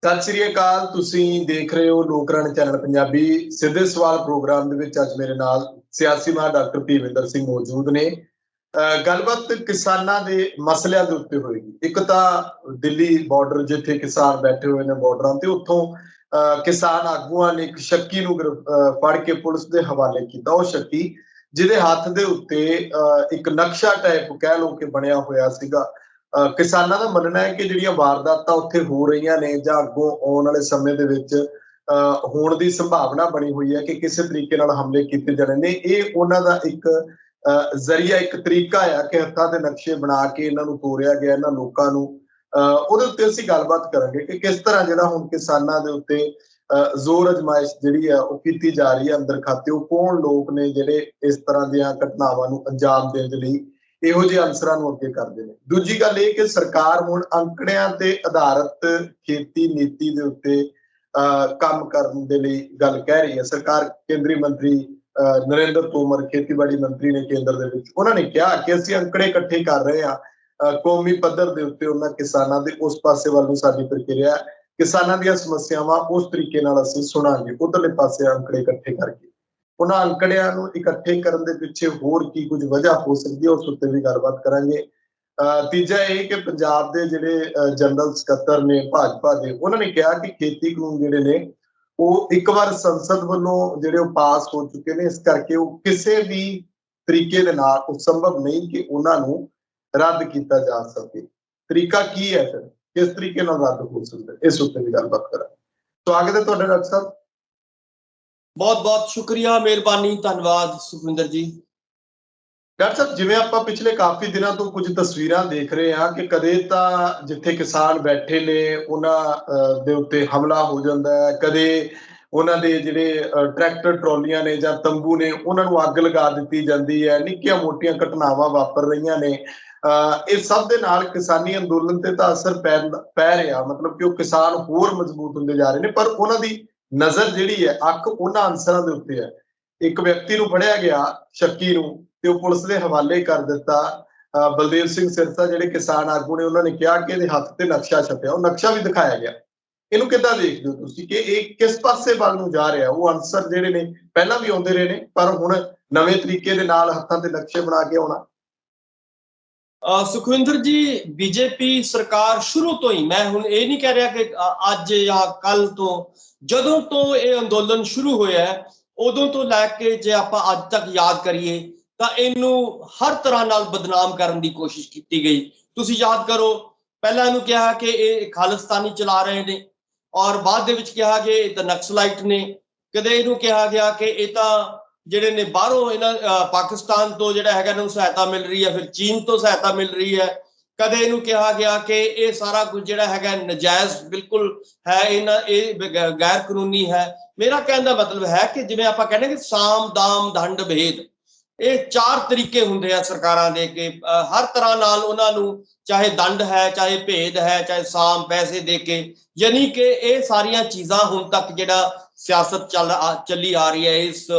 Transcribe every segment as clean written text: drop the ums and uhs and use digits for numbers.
ਸਤਿ ਸ੍ਰੀ ਅਕਾਲ। ਤੁਸੀਂ ਦੇਖ ਰਹੇ ਹੋ ਲੋਕਰਾਣੀ ਚੈਨਲ ਪੰਜਾਬੀ। ਸਿੱਧੇ ਸਵਾਲ ਪ੍ਰੋਗਰਾਮ ਦੇ ਵਿੱਚ ਅੱਜ ਮੇਰੇ ਨਾਲ ਸਿਆਸੀ ਮਾਹਰ ਡਾਕਟਰ ਭੀਮਿੰਦਰ ਸਿੰਘ ਮੌਜੂਦ ਨੇ। ਗੱਲਬਾਤ ਕਿਸਾਨਾਂ ਦੇ ਮਸਲਿਆਂ ਦੇ ਉੱਤੇ ਹੋਏਗੀ। ਇੱਕ ਤਾਂ ਦਿੱਲੀ ਬਾਰਡਰ ਜਿੱਥੇ ਕਿਸਾਨ ਬੈਠੇ ਹੋਏ ਨੇ ਬਾਰਡਰਾਂ ਤੇ, ਉੱਥੋਂ ਕਿਸਾਨ ਆਗੂਆਂ ਨੇ ਇੱਕ ਸ਼ੱਕੀ ਨੂੰ ਫੜ ਕੇ ਪੁਲਿਸ ਦੇ ਹਵਾਲੇ ਕੀਤਾ। ਉਹ ਸ਼ੱਕੀ ਜਿਹਦੇ ਹੱਥ ਦੇ ਉੱਤੇ ਇੱਕ ਨਕਸ਼ਾ ਟਾਈਪ ਕਹਿ ਲਓ ਕਿ ਬਣਿਆ ਹੋਇਆ ਸੀਗਾ। ਕਿਸਾਨਾਂ ਦਾ ਮੰਨਣਾ ਹੈ ਕਿ ਜਿਹੜੀਆਂ ਵਾਰਦਾਤਾਂ ਉੱਥੇ ਹੋ ਰਹੀਆਂ ਨੇ ਜਾਂ ਅੱਗੋਂ ਆਉਣ ਵਾਲੇ ਸਮੇਂ ਦੇ ਵਿੱਚ ਹੋਣ ਦੀ ਸੰਭਾਵਨਾ ਬਣੀ ਹੋਈ ਹੈ ਕਿ ਕਿਸੇ ਤਰੀਕੇ ਨਾਲ ਹਮਲੇ ਕੀਤੇ ਜਾਣੇ ਨੇ, ਇਹ ਉਹਨਾਂ ਦਾ ਇੱਕ ਜ਼ਰੀਆ, ਇੱਕ ਤਰੀਕਾ ਆ ਕਿ ਹੱਥਾਂ ਦੇ ਨਕਸ਼ੇ ਬਣਾ ਕੇ ਇਹਨਾਂ ਨੂੰ ਤੋਰਿਆ ਗਿਆ, ਇਹਨਾਂ ਲੋਕਾਂ ਨੂੰ। ਉਹਦੇ ਉੱਤੇ ਅਸੀਂ ਗੱਲਬਾਤ ਕਰਾਂਗੇ ਕਿ ਕਿਸ ਤਰ੍ਹਾਂ ਜਿਹੜਾ ਹੁਣ ਕਿਸਾਨਾਂ ਦੇ ਉੱਤੇ ਜ਼ੋਰ ਅਜਮਾਇਸ਼ ਜਿਹੜੀ ਆ ਉਹ ਕੀਤੀ ਜਾ ਰਹੀ ਹੈ ਅੰਦਰ ਖਾਤੇ। ਉਹ ਕੌਣ ਲੋਕ ਨੇ ਜਿਹੜੇ ਇਸ ਤਰ੍ਹਾਂ ਦੀਆਂ ਘਟਨਾਵਾਂ ਨੂੰ ਅੰਜਾਮ ਦੇਣ ਦੇ ਲਈ ਇਹੋ ਜਿਹੇ ਅਨਸਰਾਂ ਨੂੰ ਅੱਗੇ ਕਰਦੇ ਨੇ। ਦੂਜੀ ਗੱਲ ਇਹ ਕਿ ਸਰਕਾਰ ਹੁਣ ਅੰਕੜਿਆਂ ਤੇ ਆਧਾਰਿਤ ਖੇਤੀ ਨੀਤੀ ਦੇ ਉੱਤੇ ਕੰਮ ਕਰਨ ਦੇ ਲਈ ਗੱਲ ਕਹਿ ਰਹੀ ਹੈ। ਸਰਕਾਰ ਕੇਂਦਰੀ ਮੰਤਰੀ ਨਰਿੰਦਰ ਤੋਮਰ, ਖੇਤੀਬਾੜੀ ਮੰਤਰੀ ਨੇ ਕੇਂਦਰ ਦੇ ਵਿੱਚ, ਉਹਨਾਂ ਨੇ ਕਿਹਾ ਕਿ ਅਸੀਂ ਅੰਕੜੇ ਇਕੱਠੇ ਕਰ ਰਹੇ ਹਾਂ ਕੌਮੀ ਪੱਧਰ ਦੇ ਉੱਤੇ। ਉਹਨਾਂ ਕਿਸਾਨਾਂ ਦੇ ਉਸ ਪਾਸੇ ਵੱਲ ਨੂੰ ਸਾਡੀ ਪ੍ਰਕਿਰਿਆ, ਕਿਸਾਨਾਂ ਦੀਆਂ ਸਮੱਸਿਆਵਾਂ ਉਸ ਤਰੀਕੇ ਨਾਲ ਅਸੀਂ ਸੁਣਾਂਗੇ, ਉਧਰਲੇ ਪਾਸੇ ਅੰਕੜੇ ਇਕੱਠੇ ਕਰਕੇ। ਉਹਨਾਂ ਅੰਕੜਿਆਂ ਨੂੰ ਇਕੱਠੇ ਕਰਨ ਦੇ ਪਿੱਛੇ ਹੋਰ ਕੀ ਕੁਝ ਵਜ੍ਹਾ ਹੋ ਸਕਦੀ ਹੈ, ਉਸ ਉੱਤੇ ਵੀ ਗੱਲਬਾਤ ਕਰਾਂਗੇ। ਤੀਜਾ ਇਹ ਕਿ ਪੰਜਾਬ ਦੇ ਜਿਹੜੇ ਜਨਰਲ ਸਕੱਤਰ ਨੇ ਭਾਜਪਾ ਦੇ, ਉਹਨਾਂ ਨੇ ਕਿਹਾ ਕਿ ਖੇਤੀ ਕਾਨੂੰਨ ਜਿਹੜੇ ਨੇ ਉਹ ਇੱਕ ਵਾਰ ਸੰਸਦ ਵੱਲੋਂ ਜਿਹੜੇ ਉਹ ਪਾਸ ਹੋ ਚੁੱਕੇ ਨੇ, ਇਸ ਕਰਕੇ ਉਹ ਕਿਸੇ ਵੀ ਤਰੀਕੇ ਦੇ ਨਾਲ ਉਹ ਸੰਭਵ ਨਹੀਂ ਕਿ ਉਹਨਾਂ ਨੂੰ ਰੱਦ ਕੀਤਾ ਜਾ ਸਕੇ। ਤਰੀਕਾ ਕੀ ਹੈ ਫਿਰ, ਕਿਸ ਤਰੀਕੇ ਨਾਲ ਰੱਦ ਹੋ ਸਕਦਾ, ਇਸ ਉੱਤੇ ਵੀ ਗੱਲਬਾਤ ਕਰਾਂਗੇ। ਸਵਾਗਤ ਹੈ ਤੁਹਾਡਾ ਡਾਕਟਰ ਸਾਹਿਬ। ਬਹੁਤ ਬਹੁਤ ਸ਼ੁਕਰੀਆ, ਮਿਹਰਬਾਨੀ, ਧੰਨਵਾਦ ਸੁਖਵਿੰਦਰ ਜੀ। ਡਾਕਟਰ ਸਾਹਿਬ, ਜਿਵੇਂ ਆਪਾਂ ਪਿਛਲੇ ਕਾਫੀ ਦਿਨਾਂ ਤੋਂ ਕੁਝ ਤਸਵੀਰਾਂ ਦੇਖ ਰਹੇ ਹਾਂ ਕਿ ਕਦੇ ਤਾਂ ਜਿੱਥੇ ਕਿਸਾਨ ਬੈਠੇ ਨੇ ਉਹਨਾਂ ਦੇ ਉੱਤੇ ਹਮਲਾ ਹੋ ਜਾਂਦਾ ਹੈ, ਕਦੇ ਉਹਨਾਂ ਦੇ ਜਿਹੜੇ ਟਰੈਕਟਰ ਟਰਾਲੀਆਂ ਨੇ ਜਾਂ ਤੰਬੂ ਨੇ ਉਹਨਾਂ ਨੂੰ ਅੱਗ ਲਗਾ ਦਿੱਤੀ ਜਾਂਦੀ ਹੈ। ਨਿੱਕੀਆਂ ਮੋਟੀਆਂ ਘਟਨਾਵਾਂ ਵਾਪਰ ਰਹੀਆਂ ਨੇ। ਇਹ ਸਭ ਦੇ ਨਾਲ ਕਿਸਾਨੀ ਅੰਦੋਲਨ ਤੇ ਤਾਂ ਅਸਰ ਪੈ ਰਿਹਾ, ਮਤਲਬ ਕਿ ਉਹ ਕਿਸਾਨ ਹੋਰ ਮਜ਼ਬੂਤ ਹੁੰਦੇ ਜਾ ਰਹੇ ਨੇ, ਪਰ ਉਹਨਾਂ ਦੀ ਨਜ਼ਰ ਜਿਹੜੀ ਹੈ, ਅੱਖ ਉਹਨਾਂ ਅਨਸਰਾਂ ਦੇ ਉੱਤੇ ਹੈ। ਇੱਕ ਵਿਅਕਤੀ ਨੂੰ ਫੜਿਆ ਗਿਆ, ਸ਼ੱਕੀ ਨੂੰ, ਤੇ ਉਹ ਪੁਲਿਸ ਦੇ ਹਵਾਲੇ ਕਰ ਦਿੱਤਾ। ਬਲਦੇਵ ਸਿੰਘ ਸਿਰਸਾ ਜਿਹੜੇ ਕਿਸਾਨ ਆਗੂ ਨੇ, ਉਹਨਾਂ ਨੇ ਕਿਹਾ ਕਿ ਇਹਦੇ ਹੱਥ ਤੇ ਨਕਸ਼ਾ ਛਪਿਆ, ਉਹ ਨਕਸ਼ਾ ਵੀ ਦਿਖਾਇਆ ਗਿਆ। ਇਹਨੂੰ ਕਿੱਦਾਂ ਦੇਖਦੇ ਹੋ ਤੁਸੀਂ ਕਿ ਇਹ ਕਿਸ ਪਾਸੇ ਵੱਲ ਨੂੰ ਜਾ ਰਿਹਾ? ਉਹ ਅਨਸਰ ਜਿਹੜੇ ਨੇ ਪਹਿਲਾਂ ਵੀ ਆਉਂਦੇ ਰਹੇ ਨੇ, ਪਰ ਹੁਣ ਨਵੇਂ ਤਰੀਕੇ ਦੇ ਨਾਲ ਹੱਥਾਂ ਤੇ ਨਕਸ਼ੇ ਬਣਾ ਕੇ ਆਉਣਾ। ਸੁਖਵਿੰਦਰ ਜੀ, ਬੀਜੇਪੀ ਸਰਕਾਰ ਸ਼ੁਰੂ ਤੋਂ ਹੀ, ਮੈਂ ਹੁਣ ਇਹ ਨਹੀਂ ਕਹਿ ਰਿਹਾ ਕਿ ਅੱਜ ਜਾਂ ਕੱਲ ਤੋਂ, ਜਦੋਂ ਤੋਂ ਇਹ ਅੰਦੋਲਨ ਸ਼ੁਰੂ ਹੋਇਆ ਉਦੋਂ ਤੋਂ ਲੈ ਕੇ ਜੇ ਆਪਾਂ ਅੱਜ ਤੱਕ ਯਾਦ ਕਰੀਏ ਤਾਂ ਇਹਨੂੰ ਹਰ ਤਰ੍ਹਾਂ ਨਾਲ ਬਦਨਾਮ ਕਰਨ ਦੀ ਕੋਸ਼ਿਸ਼ ਕੀਤੀ ਗਈ। ਤੁਸੀਂ ਯਾਦ ਕਰੋ, ਪਹਿਲਾਂ ਇਹਨੂੰ ਕਿਹਾ ਕਿ ਇਹ ਖਾਲਿਸਤਾਨੀ ਚਲਾ ਰਹੇ ਨੇ, ਔਰ ਬਾਅਦ ਦੇ ਵਿੱਚ ਕਿਹਾ ਕਿ ਇਹ ਤਾਂ ਨਕਸਲਾਈਟ ਨੇ। ਕਦੇ ਇਹਨੂੰ ਕਿਹਾ ਗਿਆ ਕਿ ਇਹ ਤਾਂ ਜਿਹੜੇ ਨੇ ਬਾਹਰੋਂ ਇਹਨਾਂ ਪਾਕਿਸਤਾਨ ਤੋਂ ਜਿਹੜਾ ਹੈਗਾ ਇਹਨਾਂ ਨੂੰ ਸਹਾਇਤਾ ਮਿਲ ਰਹੀ ਹੈ, ਫਿਰ ਚੀਨ ਤੋਂ ਸਹਾਇਤਾ ਮਿਲ ਰਹੀ ਹੈ। ਕਦੇ ਇਹਨੂੰ ਕਿਹਾ ਗਿਆ ਕਿ ਇਹ ਸਾਰਾ ਕੁਝ ਜਿਹੜਾ ਹੈਗਾ ਨਜਾਇਜ਼ ਬਿਲਕੁਲ ਹੈ, ਇਹ ਗੈਰ ਕਾਨੂੰਨੀ ਹੈ। ਮੇਰਾ ਕਹਿਣ ਦਾ ਮਤਲਬ ਹੈ ਕਿ ਜਿਵੇਂ ਆਪਾਂ ਕਹਿੰਦੇ ਕਿ ਸਾਮ ਦਾਮ ਦੰਡ ਭੇਦ, ਇਹ ਚਾਰ ਤਰੀਕੇ ਹੁੰਦੇ ਆ ਸਰਕਾਰਾਂ ਦੇ ਕਿ ਹਰ ਤਰ੍ਹਾਂ ਨਾਲ ਉਹਨਾਂ ਨੂੰ, ਚਾਹੇ ਦੰਡ ਹੈ, ਚਾਹੇ ਭੇਦ ਹੈ, ਚਾਹੇ ਸਾਮ, ਪੈਸੇ ਦੇ ਕੇ, ਯਾਨੀ ਕਿ ਇਹ ਸਾਰੀਆਂ ਚੀਜ਼ਾਂ ਹੁਣ ਤੱਕ ਜਿਹੜਾ ਸਿਆਸਤ ਚੱਲੀ ਆ ਰਹੀ ਹੈ ਇਸ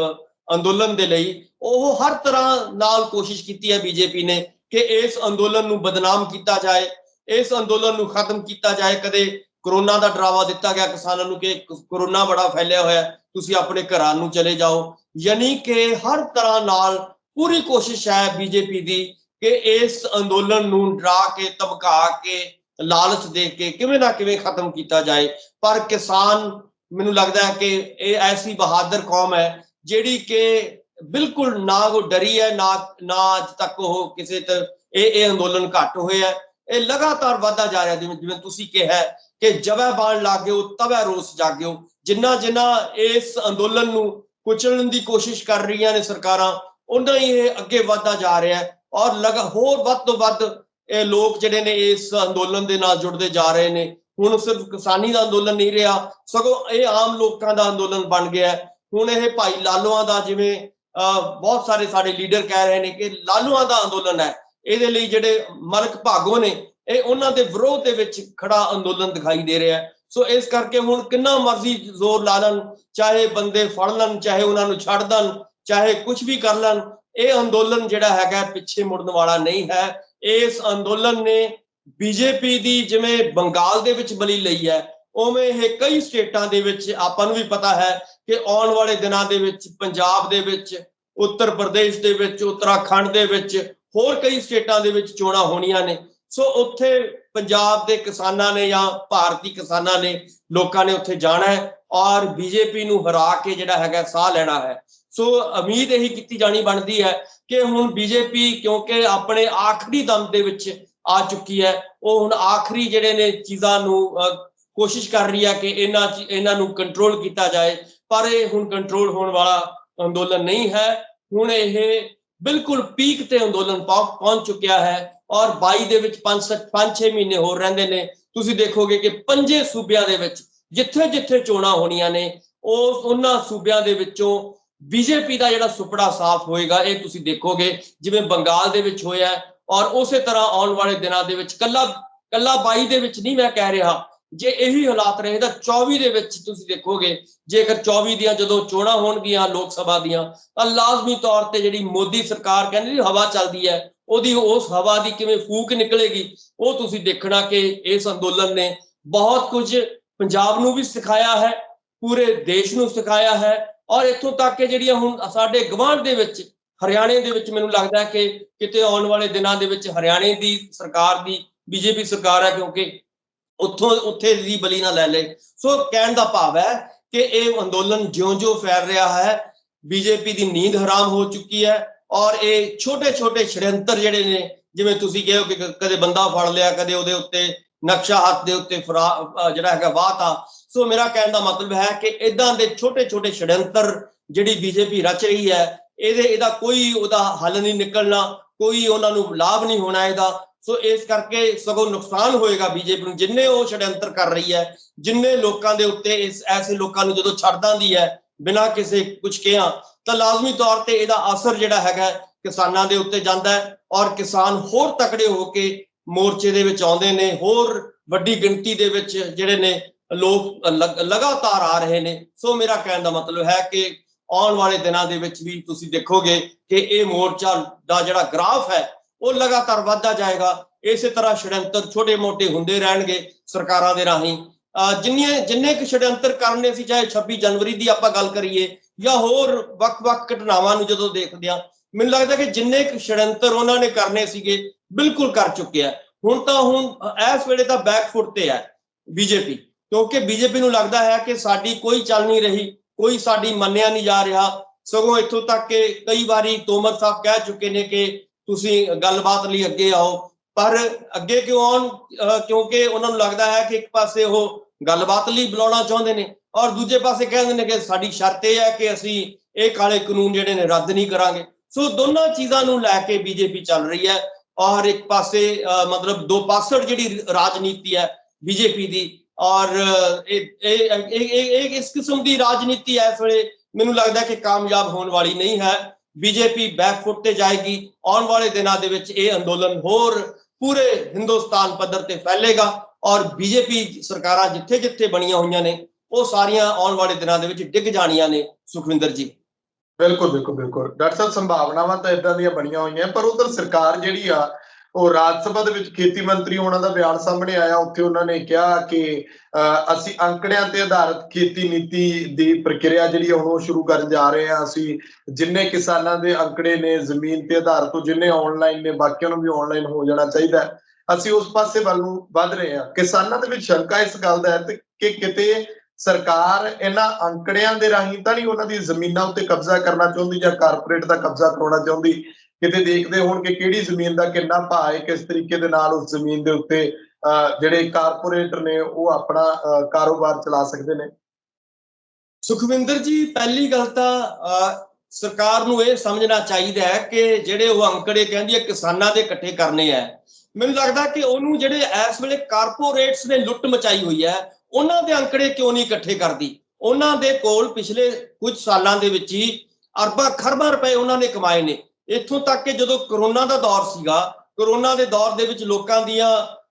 ਅੰਦੋਲਨ ਦੇ ਲਈ, ਉਹ ਹਰ ਤਰ੍ਹਾਂ ਨਾਲ ਕੋਸ਼ਿਸ਼ ਕੀਤੀ ਹੈ ਬੀਜੇਪੀ ਨੇ ਕਿ ਇਸ ਅੰਦੋਲਨ ਨੂੰ ਬਦਨਾਮ ਕੀਤਾ ਜਾਏ, ਇਸ ਅੰਦੋਲਨ ਨੂੰ ਖਤਮ ਕੀਤਾ ਜਾਏ। ਕਦੇ ਕਰੋਨਾ ਦਾ ਡਰਾਵਾ ਦਿੱਤਾ ਗਿਆ ਕਿਸਾਨਾਂ ਨੂੰ ਕਿ ਕਰੋਨਾ ਬੜਾ ਫੈਲਿਆ ਹੋਇਆ, ਤੁਸੀਂ ਆਪਣੇ ਘਰਾਂ ਨੂੰ ਚਲੇ ਜਾਓ। ਯਾਨੀ ਕਿ ਹਰ ਤਰ੍ਹਾਂ ਨਾਲ ਪੂਰੀ ਕੋਸ਼ਿਸ਼ ਹੈ ਬੀਜੇਪੀ ਦੀ ਕਿ ਇਸ ਅੰਦੋਲਨ ਨੂੰ ਡਰਾ ਕੇ, ਧਮਕਾ ਕੇ, ਲਾਲਚ ਦੇ ਕੇ ਕਿਵੇਂ ਨਾ ਕਿਵੇਂ ਖਤਮ ਕੀਤਾ ਜਾਏ। ਪਰ ਕਿਸਾਨ, ਮੈਨੂੰ ਲੱਗਦਾ ਹੈ ਕਿ ਇਹ ਐਸੀ ਬਹਾਦਰ ਕੌਮ ਹੈ ਜਿਹੜੀ ਕਿ ਬਿਲਕੁਲ ਨਾ ਉਹ ਡਰੀ ਹੈ, ਨਾ ਅੱਜ ਤੱਕ ਉਹ ਕਿਸੇ ਤੇ ਇਹ ਅੰਦੋਲਨ ਘੱਟ ਹੋਏ ਹੈ। ਇਹ ਲਗਾਤਾਰ ਵਧਦਾ ਜਾ ਰਿਹਾ। ਜਿਵੇਂ ਤੁਸੀਂ ਕਿਹਾ ਕਿ ਜਵੈ ਬਾਣ ਲਾਗਿਓ ਤਵੈ ਰੋਸ ਜਾਗਿਓ, ਜਿੰਨਾ ਇਸ ਅੰਦੋਲਨ ਨੂੰ ਕੁਚਲਣ ਦੀ ਕੋਸ਼ਿਸ਼ ਕਰ ਰਹੀਆਂ ਨੇ ਸਰਕਾਰਾਂ, ਉਹਨਾਂ ਹੀ ਇਹ ਅੱਗੇ ਵਧਦਾ ਜਾ ਰਿਹਾ ਹੈ। ਔਰ ਹੋਰ ਵੱਧ ਤੋਂ ਵੱਧ ਇਹ ਲੋਕ ਜਿਹੜੇ ਨੇ ਇਸ ਅੰਦੋਲਨ ਦੇ ਨਾਲ ਜੁੜਦੇ ਜਾ ਰਹੇ ਨੇ। ਹੁਣ ਸਿਰਫ ਕਿਸਾਨੀ ਦਾ ਅੰਦੋਲਨ ਨਹੀਂ ਰਿਹਾ, ਸਗੋਂ ਇਹ ਆਮ ਲੋਕਾਂ ਦਾ ਅੰਦੋਲਨ ਬਣ ਗਿਆ। ਹੁਣ ਇਹ ਭਾਈ ਲਾਲੋਆਂ ਦਾ, ਜਿਵੇਂ ਬਹੁਤ ਸਾਰੇ ਸਾਡੇ ਲੀਡਰ ਕਹਿ ਰਹੇ ਨੇ ਕਿ ਲਾਲੋਆਂ ਦਾ ਅੰਦੋਲਨ ਹੈ, ਇਹਦੇ ਲਈ ਜਿਹੜੇ ਮਲਕ ਭਾਗੋ ਨੇ ਇਹ ਉਹਨਾਂ ਦੇ ਵਿਰੋਧ ਦੇ ਵਿੱਚ ਖੜਾ ਅੰਦੋਲਨ ਦਿਖਾਈ ਦੇ ਰਿਹਾ। ਸੋ ਇਸ ਕਰਕੇ ਹੁਣ ਕਿੰਨਾ ਮਰਜ਼ੀ ਜ਼ੋਰ ਲਾ ਲੈਣ, ਚਾਹੇ ਬੰਦੇ ਫੜ ਲੈਣ, ਚਾਹੇ ਉਹਨਾਂ ਨੂੰ ਛੱਡ ਦੇਣ, ਚਾਹੇ ਕੁਝ ਵੀ ਕਰ ਲੈਣ, ਇਹ ਅੰਦੋਲਨ ਜਿਹੜਾ ਹੈਗਾ ਪਿੱਛੇ ਮੁੜਨ ਵਾਲਾ ਨਹੀਂ ਹੈ। ਇਸ ਅੰਦੋਲਨ ਨੇ ਬੀਜੇਪੀ ਦੀ ਜਿਵੇਂ ਬੰਗਾਲ ਦੇ ਵਿੱਚ ਬਲੀ ਲਈ ਹੈ, ਉਵੇਂ ਇਹ ਕਈ ਸਟੇਟਾਂ ਦੇ ਵਿੱਚ ਆਪਾਂ ਨੂੰ ਵੀ ਪਤਾ ਹੈ ਕਿ ਆਉਣ ਵਾਲੇ ਦਿਨਾਂ ਦੇ ਵਿੱਚ ਪੰਜਾਬ ਦੇ ਵਿੱਚ, ਉੱਤਰ ਪ੍ਰਦੇਸ਼ ਦੇ ਵਿੱਚ, ਉੱਤਰਾਖੰਡ ਦੇ ਵਿੱਚ, ਹੋਰ ਕਈ ਸਟੇਟਾਂ ਦੇ ਵਿੱਚ ਚੋਣਾਂ ਹੋਣੀਆਂ ਨੇ। ਸੋ ਉੱਥੇ ਪੰਜਾਬ ਦੇ ਕਿਸਾਨਾਂ ਨੇ ਜਾਂ ਭਾਰਤੀ ਕਿਸਾਨਾਂ ਨੇ, ਲੋਕਾਂ ਨੇ ਉੱਥੇ ਜਾਣਾ ਹੈ ਔਰ ਬੀਜੇਪੀ ਨੂੰ ਹਰਾ ਕੇ ਜਿਹੜਾ ਹੈਗਾ ਸਾਹ ਲੈਣਾ ਹੈ। ਸੋ ਉਮੀਦ ਇਹੀ ਕੀਤੀ ਜਾਣੀ ਬਣਦੀ ਹੈ ਕਿ ਹੁਣ ਬੀਜੇਪੀ ਕਿਉਂਕਿ ਆਪਣੇ ਆਖਰੀ ਦਮ ਦੇ ਵਿੱਚ ਆ ਚੁੱਕੀ ਹੈ, ਉਹ ਹੁਣ ਆਖਰੀ ਜਿਹੜੇ ਨੇ ਚੀਜ਼ਾਂ ਨੂੰ ਕੋਸ਼ਿਸ਼ ਕਰ ਰਹੀ ਹੈ ਕਿ ਇਹਨਾਂ ਨੂੰ ਕੰਟਰੋਲ ਕੀਤਾ ਜਾਏ, ਪਰ ਇਹ ਹੁਣ ਕੰਟਰੋਲ ਹੋਣ ਵਾਲਾ ਅੰਦੋਲਨ ਨਹੀਂ ਹੈ। ਹੁਣ ਇਹ ਬਿਲਕੁਲ ਪੀਕ ਤੇ ਅੰਦੋਲਨ ਪਹੁੰਚ ਚੁੱਕਿਆ ਹੈ ਔਰ 22 ਦੇ ਵਿੱਚ 5-6 ਮਹੀਨੇ ਹੋਰ ਰਹਿੰਦੇ ਨੇ। ਤੁਸੀਂ ਦੇਖੋਗੇ ਕਿ 5 ਸੂਬਿਆਂ ਦੇ ਵਿੱਚ ਜਿੱਥੇ ਜਿੱਥੇ ਚੋਣਾਂ ਹੋਣੀਆਂ ਨੇ, ਉਹਨਾਂ ਸੂਬਿਆਂ ਦੇ ਵਿੱਚੋਂ ਬੀਜੇਪੀ ਦਾ ਜਿਹੜਾ ਸੁਪੜਾ ਸਾਫ਼ ਹੋਏਗਾ। ਇਹ ਤੁਸੀਂ ਦੇਖੋਗੇ ਜਿਵੇਂ ਬੰਗਾਲ ਦੇ ਵਿੱਚ ਹੋਇਆ, ਔਰ ਉਸੇ ਤਰ੍ਹਾਂ ਆਉਣ ਵਾਲੇ ਦਿਨਾਂ ਦੇ ਵਿੱਚ ਕੱਲਾ 22 ਦੇ ਵਿੱਚ ਨਹੀਂ ਮੈਂ ਕਹਿ ਰਿਹਾ, ਜੇ ਇਹੀ ਹਾਲਾਤ ਰਹੇ ਤਾਂ 24 ਦੇ ਵਿੱਚ ਤੁਸੀਂ ਦੇਖੋਗੇ, ਜੇਕਰ 24 ਦੀਆਂ ਜਦੋਂ ਚੋਣਾਂ ਹੋਣਗੀਆਂ ਲੋਕ ਸਭਾ ਦੀਆਂ, ਤਾਂ ਲਾਜ਼ਮੀ ਤੌਰ ਤੇ ਜਿਹੜੀ ਮੋਦੀ ਸਰਕਾਰ ਕਹਿੰਦੀ ਹਵਾ ਚੱਲਦੀ ਹੈ, ਉਹਦੀ ਉਸ ਹਵਾ ਦੀ ਕਿਵੇਂ ਫੂਕ ਨਿਕਲੇਗੀ ਉਹ ਤੁਸੀਂ ਦੇਖਣਾ ਕਿ ਇਸ ਅੰਦੋਲਨ ਨੇ ਬਹੁਤ ਕੁਝ ਪੰਜਾਬ ਨੂੰ ਵੀ ਸਿਖਾਇਆ ਹੈ, ਪੂਰੇ ਦੇਸ਼ ਨੂੰ ਸਿਖਾਇਆ ਹੈ। ਔਰ ਇੱਥੋਂ ਤੱਕ ਕਿ ਜਿਹੜੀਆਂ ਹੁਣ ਸਾਡੇ ਗਵਾਂਢ ਦੇ ਵਿੱਚ ਹਰਿਆਣੇ ਦੇ ਵਿੱਚ ਮੈਨੂੰ ਲੱਗਦਾ ਕਿ ਕਿਤੇ ਆਉਣ ਵਾਲੇ ਦਿਨਾਂ ਦੇ ਵਿੱਚ ਹਰਿਆਣੇ ਦੀ ਸਰਕਾਰ ਦੀ ਬੀਜੇਪੀ ਸਰਕਾਰ ਹੈ, ਕਿਉਂਕਿ ਉੱਥੇ ਦੀ ਬਲੀ ਨਾ ਲੈ ਲੇ। ਸੋ ਕਹਿਣ ਦਾ ਭਾਵ ਹੈ ਕਿ ਇਹ ਅੰਦੋਲਨ ਜਿਉਂ-ਜਿਉਂ ਫੈਲ ਰਿਹਾ ਹੈ, ਬੀਜੇਪੀ ਦੀ ਨੀਂਦ ਹਰਾਮ ਹੋ ਚੁੱਕੀ ਹੈ ਔਰ ਇਹ ਛੋਟੇ-ਛੋਟੇ ਛੜਯੰਤਰ ਜਿਹੜੇ ਨੇ, ਜਿਵੇਂ ਤੁਸੀਂ ਕਹੋ ਕਿ ਕਦੇ ਬੰਦਾ ਫੜ ਲਿਆ, ਕਦੇ ਉਹਦੇ ਉੱਤੇ ਨਕਸ਼ਾ ਹੱਥ ਦੇ ਉੱਤੇ ਜਿਹੜਾ ਹੈਗਾ ਵਾਹਤਾ। ਸੋ ਮੇਰਾ ਕਹਿਣ ਦਾ ਮਤਲਬ ਹੈ ਕਿ ਇਦਾਂ ਦੇ ਛੋਟੇ-ਛੋਟੇ ਛੜਯੰਤਰ ਜਿਹੜੀ ਬੀਜੇਪੀ ਰਚ ਰਹੀ ਹੈ, ਇਹਦਾ ਕੋਈ ਉਹਦਾ ਹੱਲ ਨਹੀਂ ਨਿਕਲਣਾ, ਕੋਈ ਉਹਨਾਂ ਨੂੰ ਲਾਭ ਨਹੀਂ ਹੋਣਾ ਇਹਦਾ। ਸੋ ਇਸ ਕਰਕੇ ਸਗੋਂ ਨੁਕਸਾਨ ਹੋਏਗਾ ਬੀਜੇਪੀ ਨੂੰ, ਜਿੰਨੇ ਉਹ ਛੜਯੰਤਰ ਕਰ ਰਹੀ ਹੈ, ਜਿੰਨੇ ਲੋਕਾਂ ਦੇ ਉੱਤੇ ਐਸੇ ਲੋਕਾਂ ਨੂੰ ਜਦੋਂ ਛੱਡ ਦਿੰਦੀ ਹੈ ਬਿਨਾਂ ਕਿਸੇ ਕੁਝ ਕਿਹਾ, ਤਾਂ ਲਾਜ਼ਮੀ ਤੌਰ ਤੇ ਇਹਦਾ ਅਸਰ ਜਿਹੜਾ ਹੈਗਾ ਕਿਸਾਨਾਂ ਦੇ ਉੱਤੇ ਜਾਂਦਾ ਹੈ ਔਰ ਕਿਸਾਨ ਹੋਰ ਤਕੜੇ ਹੋ ਕੇ ਮੋਰਚੇ ਦੇ ਵਿੱਚ ਆਉਂਦੇ ਨੇ, ਹੋਰ ਵੱਡੀ ਗਿਣਤੀ ਦੇ ਵਿੱਚ ਜਿਹੜੇ ਨੇ ਲੋਕ ਲਗਾਤਾਰ ਆ ਰਹੇ ਨੇ। ਸੋ ਮੇਰਾ ਕਹਿਣ ਦਾ ਮਤਲਬ ਹੈ ਕਿ ਆਉਣ ਵਾਲੇ ਦਿਨਾਂ ਦੇ ਵਿੱਚ ਵੀ ਤੁਸੀਂ ਦੇਖੋਗੇ ਕਿ ਇਹ ਮੋਰਚਾ ਦਾ ਜਿਹੜਾ ਗ੍ਰਾਫ ਹੈ ਉਹ ਲਗਾਤਾਰ ਵੱਧਦਾ ਜਾਏਗਾ। ਇਸੇ ਤਰ੍ਹਾਂ ਛੜਯੰਤਰ ਛੋਟੇ ਮੋਟੇ ਹੁੰਦੇ ਰਹਿਣਗੇ ਸਰਕਾਰਾਂ ਦੇ ਰਾਹੀਂ। ਜਿੰਨੇ ਕੁ ਛੜਯੰਤਰ ਕਰਨੇ ਸੀ, ਚਾਹੇ 26 ਜਨਵਰੀ ਦੀ ਆਪਾਂ ਗੱਲ ਕਰੀਏ ਜਾਂ ਹੋਰ ਵੱਖ-ਵੱਖ ਘਟਨਾਵਾਂ ਨੂੰ ਜਦੋਂ ਦੇਖਦੇ ਹਾਂ, ਮੈਨੂੰ ਲੱਗਦਾ ਕਿ ਜਿੰਨੇ ਕੁ ਛੜਯੰਤਰ ਉਹਨਾਂ ਨੇ ਕਰਨੇ ਸੀਗੇ ਬਿਲਕੁਲ ਕਰ ਚੁੱਕਿਆ। ਹੁਣ ਇਸ ਵੇਲੇ ਤਾਂ ਬੈਕਫੁੱਟ ਤੇ ਹੈ ਬੀਜੇਪੀ, ਕਿਉਂਕਿ ਬੀਜੇਪੀ ਨੂੰ ਲੱਗਦਾ ਹੈ ਕਿ ਸਾਡੀ ਕੋਈ ਚੱਲ ਨਹੀਂ ਰਹੀ, ਕੋਈ ਸਾਡੀ ਮੰਨਿਆ ਨਹੀਂ ਜਾ ਰਿਹਾ। ਸਗੋਂ ਇੱਥੋਂ ਤੱਕ ਕਿ ਕਈ ਵਾਰੀ ਤੋਮਰ ਸਾਹਿਬ ਕਹਿ ਚੁੱਕੇ ਨੇ ਕਿ ਤੁਸੀਂ ਗੱਲਬਾਤ ਲਈ ਅੱਗੇ ਆਓ, ਪਰ ਅੱਗੇ ਕਿਉਂ ਆਉਣ? ਕਿਉਂਕਿ ਉਹਨਾਂ ਨੂੰ ਲੱਗਦਾ ਹੈ ਕਿ ਇੱਕ ਪਾਸੇ ਉਹ ਗੱਲਬਾਤ ਲਈ ਬੁਲਾਉਣਾ ਚਾਹੁੰਦੇ ਨੇ ਔਰ ਦੂਜੇ ਪਾਸੇ ਕਹਿੰਦੇ ਨੇ ਕਿ ਸਾਡੀ ਸ਼ਰਤ ਇਹ ਹੈ ਕਿ ਅਸੀਂ ਇਹ ਕਾਲੇ ਕਾਨੂੰਨ ਜਿਹੜੇ ਨੇ ਰੱਦ ਨਹੀਂ ਕਰਾਂਗੇ। ਸੋ ਦੋਨਾਂ ਚੀਜ਼ਾਂ ਨੂੰ ਲੈ ਕੇ ਬੀਜੇਪੀ ਚੱਲ ਰਹੀ ਹੈ ਔਰ ਇੱਕ ਪਾਸੇ ਮਤਲਬ ਦੋ ਪਾਸੜ ਜਿਹੜੀ ਰਾਜਨੀਤੀ ਹੈ ਬੀਜੇਪੀ ਦੀ, ਔਰ ਇਹ ਇਸ ਕਿਸਮ ਦੀ ਰਾਜਨੀਤੀ ਇਸ ਵੇਲੇ ਮੈਨੂੰ ਲੱਗਦਾ ਕਿ ਕਾਮਯਾਬ ਹੋਣ ਵਾਲੀ ਨਹੀਂ ਹੈ। ਬੀਜੇਪੀ ਬੈਕਫੁੱਟ ਤੇ ਜਾਏਗੀ। ਆਉਣ ਵਾਲੇ ਦਿਨਾਂ ਦੇ ਵਿੱਚ ਇਹ ਅੰਦੋਲਨ ਹੋਰ ਪੂਰੇ ਹਿੰਦੁਸਤਾਨ ਪੱਧਰ ਤੇ ਫੈਲੇਗਾ ਔਰ ਬੀਜੇਪੀ ਸਰਕਾਰਾਂ ਜਿੱਥੇ ਜਿੱਥੇ ਬਣੀਆਂ ਹੋਈਆਂ ਨੇ ਉਹ ਸਾਰੀਆਂ ਆਉਣ ਵਾਲੇ ਦਿਨਾਂ ਦੇ ਵਿੱਚ ਡਿੱਗ ਜਾਣੀਆਂ ਨੇ। ਸੁਖਵਿੰਦਰ ਜੀ ਬਿਲਕੁਲ ਬਿਲਕੁਲ ਬਿਲਕੁਲ ਡਾਕਟਰ ਸਾਹਿਬ, ਸੰਭਾਵਨਾਵਾਂ ਤਾਂ ਇਦਾਂ ਦੀਆਂ ਬਣੀਆਂ ਹੋਈਆਂ, ਪਰ ਉਧਰ ਸਰਕਾਰ ਜਿਹੜੀ ਆ ਉਹ ਰਾਜ ਸਭਾ ਦੇ ਵਿੱਚ ਖੇਤੀ ਮੰਤਰੀ ਉਹਨਾਂ ਦਾ ਬਿਆਨ ਸਾਹਮਣੇ ਆਇਆ, ਉੱਥੇ ਉਹਨਾਂ ਨੇ ਕਿਹਾ ਕਿ ਅਸੀਂ ਅੰਕੜਿਆਂ ਤੇ ਆਧਾਰਿਤ ਖੇਤੀ ਨੀਤੀ ਦੀ ਪ੍ਰਕਿਰਿਆ ਜਿਹੜੀ ਉਹ ਸ਼ੁਰੂ ਕਰਨ ਜਾ ਰਹੇ ਹਾਂ। ਅਸੀਂ ਜਿੰਨੇ ਕਿਸਾਨਾਂ ਦੇ ਅੰਕੜੇ ਨੇ ਜ਼ਮੀਨ ਤੇ ਆਧਾਰਿਤ, ਉਹ ਜਿੰਨੇ ਆਨਲਾਈਨ ਨੇ ਬਾਕੀਆਂ ਨੂੰ ਵੀ ਆਨਲਾਈਨ ਹੋ ਜਾਣਾ ਚਾਹੀਦਾ, ਅਸੀਂ ਉਸ ਪਾਸੇ ਵੱਲ ਨੂੰ ਵੱਧ ਰਹੇ ਹਾਂ। ਕਿਸਾਨਾਂ ਦੇ ਵਿੱਚ ਸ਼ੰਕਾ ਇਸ ਗੱਲ ਦਾ ਹੈ ਕਿ ਕਿਤੇ ਸਰਕਾਰ ਇਹਨਾਂ ਅੰਕੜਿਆਂ ਦੇ ਰਾਹੀਂ ਤਾਂ ਨਹੀਂ ਉਹਨਾਂ ਦੀ ਜ਼ਮੀਨਾਂ ਉੱਤੇ ਕਬਜ਼ਾ ਕਰਨਾ ਚਾਹੁੰਦੀ ਜਾਂ ਕਾਰਪੋਰੇਟ ਦਾ ਕਬਜ਼ਾ ਕਰਾਉਣਾ ਚਾਹੁੰਦੀ। ਕਿਤੇ ਦੇਖਦੇ ਹੋਣ ਕਿ ਕਿਹੜੀ ਜ਼ਮੀਨ ਦਾ ਕਿੰਨਾ ਭਾਅ ਹੈ, ਕਿਸ ਤਰੀਕੇ ਦੇ ਨਾਲ ਉਸ ਜ਼ਮੀਨ ਦੇ ਉੱਤੇ ਜਿਹੜੇ ਕਾਰਪੋਰੇਟਰ ਨੇ ਉਹ ਆਪਣਾ ਕਾਰੋਬਾਰ ਚਲਾ ਸਕਦੇ ਨੇ। ਸੁਖਵਿੰਦਰ ਜੀ, ਪਹਿਲੀ ਗੱਲ ਤਾਂ ਸਰਕਾਰ ਨੂੰ ਇਹ ਸਮਝਣਾ ਚਾਹੀਦਾ ਹੈ ਕਿ ਜਿਹੜੇ ਉਹ ਅੰਕੜੇ ਕਹਿੰਦੀ ਹੈ ਕਿਸਾਨਾਂ ਦੇ ਇਕੱਠੇ ਕਰਨੇ ਆ, ਮੈਨੂੰ ਲੱਗਦਾ ਕਿ ਉਹਨੂੰ ਜਿਹੜੇ ਇਸ ਵੇਲੇ ਕਾਰਪੋਰੇਟਸ ਨੇ ਲੁੱਟ ਮਚਾਈ ਹੋਈ ਹੈ ਉਹਨਾਂ ਦੇ ਅੰਕੜੇ ਕਿਉਂ ਨਹੀਂ ਇਕੱਠੇ ਕਰਦੀ। ਉਹਨਾਂ ਦੇ ਕੋਲ ਪਿਛਲੇ ਕੁਝ ਸਾਲਾਂ ਦੇ ਵਿੱਚ ਹੀ ਅਰਬਾਂ ਖਰਬਾਂ ਰੁਪਏ ਉਹਨਾਂ ਨੇ ਕਮਾਏ ਨੇ। ਇੱਥੋਂ ਤੱਕ ਕਿ ਜਦੋਂ ਕਰੋਨਾ ਦਾ ਦੌਰ ਸੀਗਾ, ਕਰੋਨਾ ਦੇ ਦੌਰ ਦੇ ਵਿੱਚ ਲੋਕਾਂ ਦੀਆਂ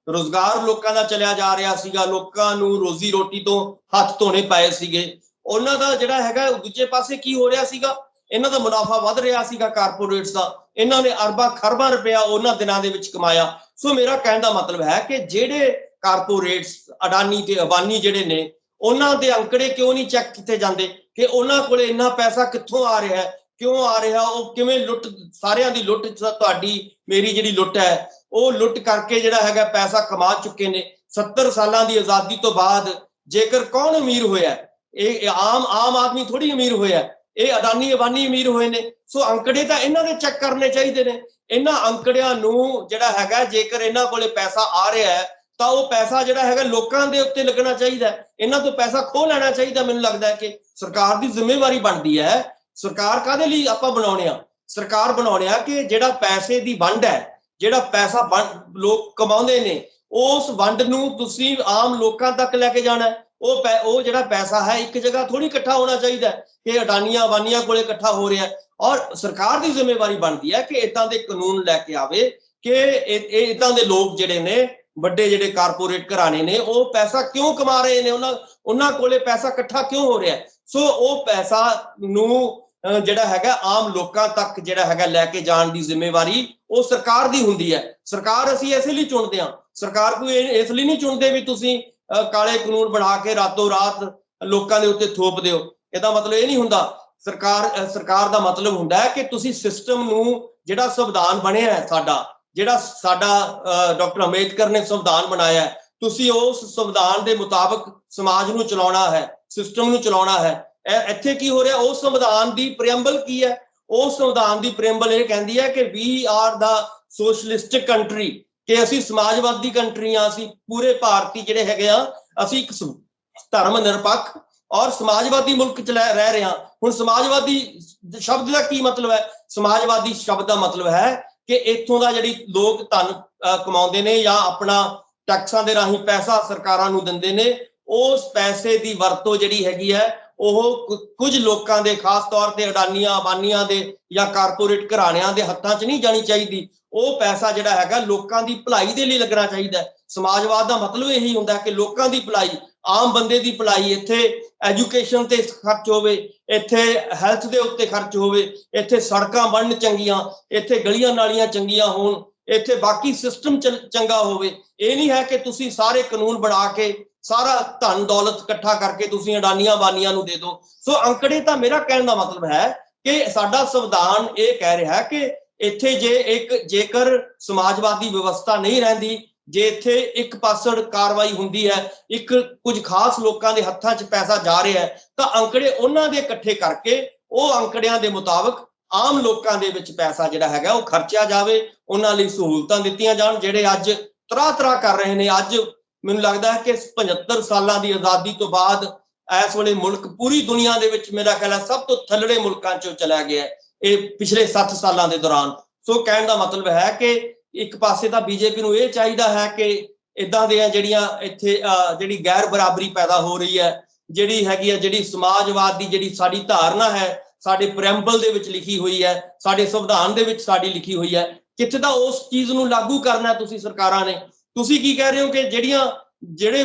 ਰੁਜ਼ਗਾਰ ਲੋਕਾਂ ਦਾ ਚਲਿਆ ਜਾ ਰਿਹਾ ਸੀਗਾ, ਲੋਕਾਂ ਨੂੰ ਰੋਜ਼ੀ ਰੋਟੀ ਤੋਂ ਹੱਥ ਧੋਣੇ ਪਏ ਸੀਗੇ। ਉਹਨਾਂ ਦਾ ਜਿਹੜਾ ਹੈਗਾ ਦੂਜੇ ਪਾਸੇ ਕੀ ਹੋ ਰਿਹਾ ਸੀਗਾ, ਇਹਨਾਂ ਦਾ ਮੁਨਾਫਾ ਵੱਧ ਰਿਹਾ ਸੀਗਾ ਕਾਰਪੋਰੇਟਸ ਦਾ। ਇਹਨਾਂ ਨੇ ਅਰਬਾਂ ਖਰਬਾਂ ਰੁਪਇਆ ਉਹਨਾਂ ਦਿਨਾਂ ਦੇ ਵਿੱਚ ਕਮਾਇਆ। ਸੋ ਮੇਰਾ ਕਹਿਣ ਦਾ ਮਤਲਬ ਹੈ ਕਿ ਜਿਹੜੇ ਕਾਰਪੋਰੇਟਸ ਅਡਾਨੀ ਤੇ ਅਬਾਨੀ ਜਿਹੜੇ ਨੇ ਉਹਨਾਂ ਦੇ ਅੰਕੜੇ ਕਿਉਂ ਨਹੀਂ ਚੈੱਕ ਕੀਤੇ ਜਾਂਦੇ ਕਿ ਉਹਨਾਂ ਕੋਲੇ ਇੰਨਾ ਪੈਸਾ ਕਿੱਥੋਂ ਆ ਰਿਹਾ ਹੈ, ਕਿਉਂ ਆ ਰਿਹਾ, ਉਹ ਕਿਵੇਂ ਲੁੱਟ, ਸਾਰਿਆਂ ਦੀ ਲੁੱਟ, ਤੁਹਾਡੀ ਮੇਰੀ ਜਿਹੜੀ ਲੁੱਟ ਹੈ ਉਹ ਲੁੱਟ ਕਰਕੇ ਜਿਹੜਾ ਹੈਗਾ ਪੈਸਾ ਕਮਾ ਚੁੱਕੇ ਨੇ। 70 ਸਾਲਾਂ ਦੀ ਆਜ਼ਾਦੀ ਤੋਂ ਬਾਅਦ ਜੇਕਰ ਕੌਣ ਅਮੀਰ ਹੋਇਆ, ਇਹ ਆਮ ਆਦਮੀ ਥੋੜੀ ਅਮੀਰ ਹੋਇਆ, ਇਹ ਅਡਾਨੀ ਅਬਾਨੀ ਅਮੀਰ ਹੋਏ ਨੇ। ਸੋ ਅੰਕੜੇ ਤਾਂ ਇਹਨਾਂ ਦੇ ਚੈੱਕ ਕਰਨੇ ਚਾਹੀਦੇ ਨੇ। ਇਹਨਾਂ ਅੰਕੜਿਆਂ ਨੂੰ ਜਿਹੜਾ ਹੈਗਾ, ਜੇਕਰ ਇਹਨਾਂ ਕੋਲੇ ਪੈਸਾ ਆ ਰਿਹਾ ਹੈ ਤਾਂ ਉਹ ਪੈਸਾ ਜਿਹੜਾ ਹੈਗਾ ਲੋਕਾਂ ਦੇ ਉੱਤੇ ਲੱਗਣਾ ਚਾਹੀਦਾ, ਇਹਨਾਂ ਤੋਂ ਪੈਸਾ ਖੋਹ ਲੈਣਾ ਚਾਹੀਦਾ। ਮੈਨੂੰ ਲੱਗਦਾ ਹੈ ਕਿ ਸਰਕਾਰ ਦੀ ਜ਼ਿੰਮੇਵਾਰੀ ਬਣਦੀ ਹੈ। ਸਰਕਾਰ ਕਾਹਦੇ ਲਈ ਆਪਾਂ ਬਣਾਉਣੇ ਆ? ਸਰਕਾਰ ਬਣਾਉਣੇ ਆ ਕਿ ਜਿਹੜਾ ਪੈਸੇ ਦੀ ਵੰਡ ਹੈ, ਜਿਹੜਾ ਪੈਸਾ ਲੋਕ ਕਮਾਉਂਦੇ ਨੇ, ਉਸ ਵੰਡ ਨੂੰ ਤੁਸੀਂ ਆਮ ਲੋਕਾਂ ਤੱਕ ਲੈ ਕੇ ਜਾਣਾ। ਉਹ ਜਿਹੜਾ ਪੈਸਾ ਹੈ ਇੱਕ ਜਗ੍ਹਾ ਥੋੜੀ ਇਕੱਠਾ ਹੋਣਾ ਚਾਹੀਦਾ ਕਿ ਅਡਾਨੀਆਂ ਅਬਾਨੀਆਂ ਕੋਲੇ ਇਕੱਠਾ ਹੋ ਰਿਹਾ। ਔਰ ਸਰਕਾਰ ਦੀ ਜ਼ਿੰਮੇਵਾਰੀ ਬਣਦੀ ਹੈ ਕਿ ਇਦਾਂ ਦੇ ਕਾਨੂੰਨ ਲੈ ਕੇ ਆਵੇ ਕਿ ਇਦਾਂ ਦੇ ਲੋਕ ਜਿਹੜੇ ਨੇ, ਵੱਡੇ ਜਿਹੜੇ ਕਾਰਪੋਰੇਟ ਘਰਾਣੇ ਨੇ, ਉਹ ਪੈਸਾ ਕਿਉਂ ਕਮਾ ਰਹੇ ਨੇ, ਉਹਨਾਂ ਕੋਲੇ ਪੈਸਾ ਇਕੱਠਾ ਕਿਉਂ ਹੋ ਰਿਹਾ। ਸੋ ਉਹ ਪੈਸਾ ਨੂੰ ਜਿਹੜਾ ਹੈਗਾ ਆਮ ਲੋਕਾਂ ਤੱਕ ਜਿਹੜਾ ਹੈਗਾ ਲੈ ਕੇ ਜਾਣ ਦੀ ਜ਼ਿੰਮੇਵਾਰੀ ਉਹ ਸਰਕਾਰ ਦੀ ਹੁੰਦੀ ਹੈ। ਸਰਕਾਰ ਅਸੀਂ ਇਸੇ ਲਈ ਚੁਣਦੇ ਹਾਂ। ਸਰਕਾਰ ਕੋਈ ਇਸ ਲਈ ਨਹੀਂ ਚੁਣਦੇ ਵੀ ਤੁਸੀਂ ਕਾਲੇ ਕਾਨੂੰਨ ਬਣਾ ਕੇ ਰਾਤੋਂ ਰਾਤ ਲੋਕਾਂ ਦੇ ਉੱਤੇ ਥੋਪ ਦਿਓ। ਇਹਦਾ ਮਤਲਬ ਇਹ ਨਹੀਂ ਹੁੰਦਾ। ਸਰਕਾਰ ਦਾ ਮਤਲਬ ਹੁੰਦਾ ਹੈ ਕਿ ਤੁਸੀਂ ਸਿਸਟਮ ਨੂੰ, ਜਿਹੜਾ ਸੰਵਿਧਾਨ ਬਣਿਆ ਹੈ ਜਿਹੜਾ ਸਾਡਾ ਡਾਕਟਰ ਅੰਬੇਦਕਰ ਨੇ ਸੰਵਿਧਾਨ ਬਣਾਇਆ ਹੈ, ਤੁਸੀਂ ਉਸ ਸੰਵਿਧਾਨ ਦੇ ਮੁਤਾਬਕ ਸਮਾਜ ਨੂੰ ਚਲਾਉਣਾ ਹੈ, ਸਿਸਟਮ ਨੂੰ ਚਲਾਉਣਾ ਹੈ। ਇੱਥੇ ਕੀ ਹੋ ਰਿਹਾ? ਉਸ ਸੰਵਿਧਾਨ ਦੀ ਪ੍ਰੀਐਂਬਲ ਕੀ ਹੈ? ਉਸ ਸੰਵਿਧਾਨ ਦੀ ਪ੍ਰੀਐਂਬਲ ਇਹ ਕਹਿੰਦੀ ਹੈ ਕਿ ਵੀ ਆਰ ਦਾ ਸੋਸ਼ਲਿਸਟਿਕ ਕੰਟਰੀ, ਕਿ ਅਸੀਂ ਸਮਾਜਵਾਦੀ ਕੰਟਰੀ ਆ। ਅਸੀਂ ਪੂਰੇ ਭਾਰਤੀ ਜਿਹੜੇ ਹੈਗੇ ਆ, ਅਸੀਂ ਇੱਕ ਧਰਮ ਨਿਰਪੱਖ ਔਰ ਸਮਾਜਵਾਦੀ ਮੁਲਕ ਚ ਰਹਿ ਰਹੇ ਹਾਂ। ਹੁਣ ਸਮਾਜਵਾਦੀ ਸ਼ਬਦ ਦਾ ਕੀ ਮਤਲਬ ਹੈ? ਸਮਾਜਵਾਦੀ ਸ਼ਬਦ ਦਾ ਮਤਲਬ ਹੈ ਕਿ ਇੱਥੋਂ ਦਾ ਜਿਹੜੀ ਲੋਕ ਧਨ ਕਮਾਉਂਦੇ ਨੇ ਜਾਂ ਆਪਣਾ ਟੈਕਸਾਂ ਦੇ ਰਾਹੀਂ ਪੈਸਾ ਸਰਕਾਰਾਂ ਨੂੰ ਦਿੰਦੇ ਨੇ, ਉਸ ਪੈਸੇ ਦੀ ਵਰਤੋਂ ਜਿਹੜੀ ਹੈਗੀ ਹੈ ਉਹ ਕੁਝ ਲੋਕਾਂ ਦੇ, ਖਾਸ ਤੌਰ ਤੇ ਅਡਾਨੀਆਂ ਅਬਾਨੀਆਂ ਦੇ ਜਾਂ ਕਾਰਪੋਰੇਟ ਘਰਾਣਿਆਂ ਦੇ ਹੱਥਾਂ 'ਚ ਨਹੀਂ ਜਾਣੀ ਚਾਹੀਦੀ। ਉਹ ਪੈਸਾ ਜਿਹੜਾ ਹੈਗਾ ਲੋਕਾਂ ਦੀ ਭਲਾਈ ਦੇ ਲਈ ਲੱਗਣਾ ਚਾਹੀਦਾ। ਸਮਾਜਵਾਦ ਦਾ ਮਤਲਬ ਇਹੀ ਹੁੰਦਾ ਕਿ ਲੋਕਾਂ ਦੀ ਭਲਾਈ, ਆਮ ਬੰਦੇ ਦੀ ਭਲਾਈ। ਇੱਥੇ ਐਜੂਕੇਸ਼ਨ ਤੇ ਖਰਚ ਹੋਵੇ, ਇੱਥੇ ਹੈਲਥ ਦੇ ਉੱਤੇ ਖਰਚ ਹੋਵੇ, ਇੱਥੇ ਸੜਕਾਂ ਬਣਨ ਚੰਗੀਆਂ, ਇੱਥੇ ਗਲੀਆਂ ਨਾਲੀਆਂ ਚੰਗੀਆਂ ਹੋਣ, ਇੱਥੇ ਬਾਕੀ ਸਿਸਟਮ ਚੰਗਾ ਹੋਵੇ। ਇਹ ਨਹੀਂ ਹੈ ਕਿ ਤੁਸੀਂ ਸਾਰੇ ਕਾਨੂੰਨ ਬਣਾ ਕੇ ਸਾਰਾ ਧਨ ਦੌਲਤ ਇਕੱਠਾ ਕਰਕੇ ਤੁਸੀਂ ਅਡਾਨੀਆਂ ਬਾਨੀਆਂ ਨੂੰ ਦੇ ਦਿਓ। ਸੋ ਅੰਕੜੇ ਤਾਂ, ਮੇਰਾ ਕਹਿਣ ਦਾ ਮਤਲਬ ਹੈ ਕਿ ਸਾਡਾ ਸੰਵਿਧਾਨ ਇਹ ਕਹਿ ਰਿਹਾ ਕਿ ਇੱਥੇ ਜੇਕਰ ਸਮਾਜਵਾਦੀ ਵਿਵਸਥਾ ਨਹੀਂ ਰਹਿੰਦੀ, ਜੇ ਇੱਥੇ ਇੱਕ ਪਾਸੜ ਕਾਰਵਾਈ ਹੁੰਦੀ ਹੈ, ਇੱਕ ਕੁਝ ਖਾਸ ਲੋਕਾਂ ਦੇ ਹੱਥਾਂ 'ਚ ਪੈਸਾ ਜਾ ਰਿਹਾ ਹੈ, ਤਾਂ ਅੰਕੜੇ ਉਹਨਾਂ ਦੇ ਇਕੱਠੇ ਕਰਕੇ ਉਹ ਅੰਕੜਿਆਂ ਦੇ ਮੁਤਾਬਕ ਆਮ ਲੋਕਾਂ ਦੇ ਵਿੱਚ ਪੈਸਾ ਜਿਹੜਾ ਹੈਗਾ ਉਹ ਖਰਚਿਆ ਜਾਵੇ, ਉਹਨਾਂ ਲਈ ਸਹੂਲਤਾਂ ਦਿੱਤੀਆਂ ਜਾਣ। ਜਿਹੜੇ ਅੱਜ ਤਰਾ ਕਰ ਰਹੇ ਨੇ, ਅੱਜ ਮੈਨੂੰ ਲੱਗਦਾ ਹੈ ਕਿ 75 ਸਾਲਾਂ ਦੀ ਆਜ਼ਾਦੀ ਤੋਂ ਬਾਅਦ ਇਸ ਵੇਲੇ ਮੁਲਕ ਪੂਰੀ ਦੁਨੀਆ ਦੇ ਵਿੱਚ ਮੇਰਾ ਖਿਆਲ ਹੈ ਸਭ ਤੋਂ ਥੱਲੜੇ ਮੁਲਕਾਂ 'ਚੋਂ ਚਲਾ ਗਿਆ ਇਹ ਪਿਛਲੇ 7 ਸਾਲਾਂ ਦੇ ਦੌਰਾਨ। ਸੋ ਕਹਿਣ ਦਾ ਮਤਲਬ ਹੈ ਕਿ ਇੱਕ ਪਾਸੇ ਤਾਂ ਬੀਜੇਪੀ ਨੂੰ ਇਹ ਚਾਹੀਦਾ ਹੈ ਕਿ ਇਦਾਂ ਦੀਆਂ ਜਿਹੜੀਆਂ ਇੱਥੇ ਜਿਹੜੀ ਗੈਰ ਬਰਾਬਰੀ ਪੈਦਾ ਹੋ ਰਹੀ ਹੈ, ਜਿਹੜੀ ਹੈਗੀ ਹੈ, ਜਿਹੜੀ ਸਮਾਜਵਾਦ ਦੀ ਜਿਹੜੀ ਸਾਡੀ ਧਾਰਨਾ ਹੈ, ਸਾਡੇ ਪ੍ਰੀਐਂਬਲ ਦੇ ਵਿੱਚ ਲਿਖੀ ਹੋਈ ਹੈ, ਸਾਡੇ ਸੰਵਿਧਾਨ ਦੇ ਵਿੱਚ ਸਾਡੀ ਲਿਖੀ ਹੋਈ ਹੈ, ਕਿੱਥੇ ਤਾਂ ਉਸ ਚੀਜ਼ ਨੂੰ ਲਾਗੂ ਕਰਨਾ ਤੁਸੀਂ ਸਰਕਾਰਾਂ ਨੇ। ਤੁਸੀਂ ਕੀ ਕਹਿ ਰਹੇ ਹੋ ਕਿ ਜਿਹੜੇ